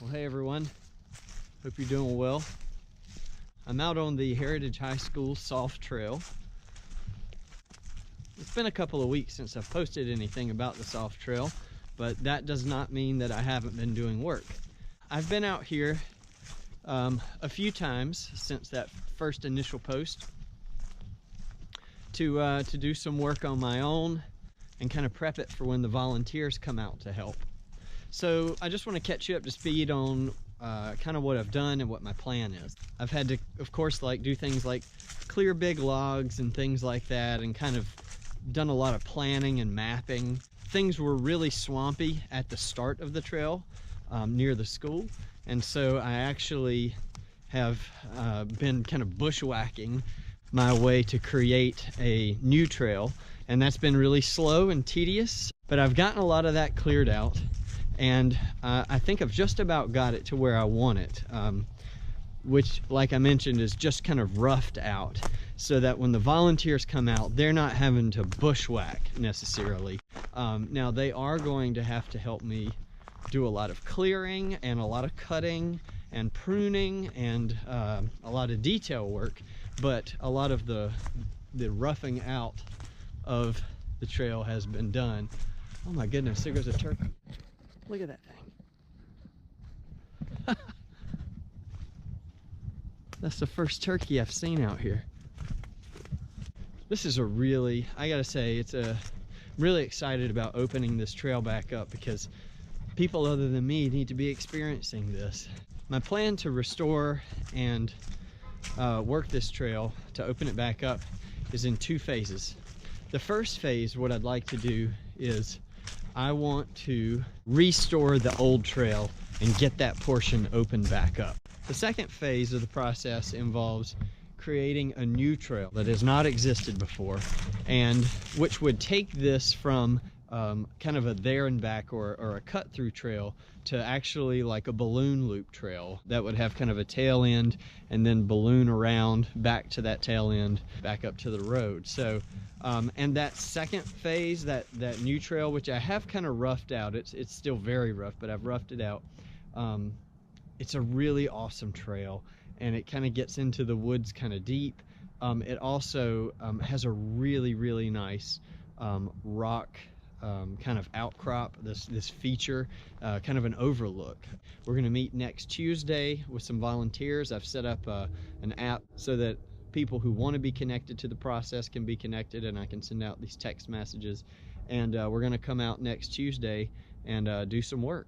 Well, hey everyone, hope you're doing well. I'm out on the Heritage High School Soft Trail. It's been a couple of weeks since I've posted anything about the Soft Trail, but that does not mean that I haven't been doing work. I've been out here a few times since that first initial post to do some work on my own and kind of prep it for when the volunteers come out to help. So I just want to catch you up to speed on kind of what I've done and what my plan is. I've had to, of course, do things like clear big logs and things like that, and kind of done a lot of planning and mapping. Things were really swampy at the start of the trail near the school, and so I actually have been kind of bushwhacking my way to create a new trail, and that's been really slow and tedious, but I've gotten a lot of that cleared out. And I think I've just about got it to where I want it, which, like I mentioned, is just kind of roughed out so that when the volunteers come out, they're not having to bushwhack necessarily. Now, they are going to have to help me do a lot of clearing and a lot of cutting and pruning and a lot of detail work, but a lot of the roughing out of the trail has been done. Oh my goodness, there goes a turkey. Look at that thing. That's the first turkey I've seen out here. This is I gotta say, I'm really excited about opening this trail back up because people other than me need to be experiencing this. My plan to restore and work this trail to open it back up is in two phases. The first phase, what I'd like to do is I want to restore the old trail and get that portion opened back up. The second phase of the process involves creating a new trail that has not existed before, and which would take this from kind of a there and back or a cut through trail to actually like a balloon loop trail that would have kind of a tail end and then balloon around back to that tail end back up to the road. So and that second phase, that new trail, which I have kind of roughed out, it's still very rough, but I've roughed it out. It's a really awesome trail, and it kind of gets into the woods kind of deep. It also has a really nice rock kind of outcrop, this feature, kind of an overlook. We're going to meet next Tuesday with some volunteers. I've set up an app so that people who want to be connected to the process can be connected, and I can send out these text messages, and we're going to come out next Tuesday and do some work.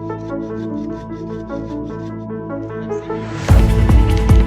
Let's see.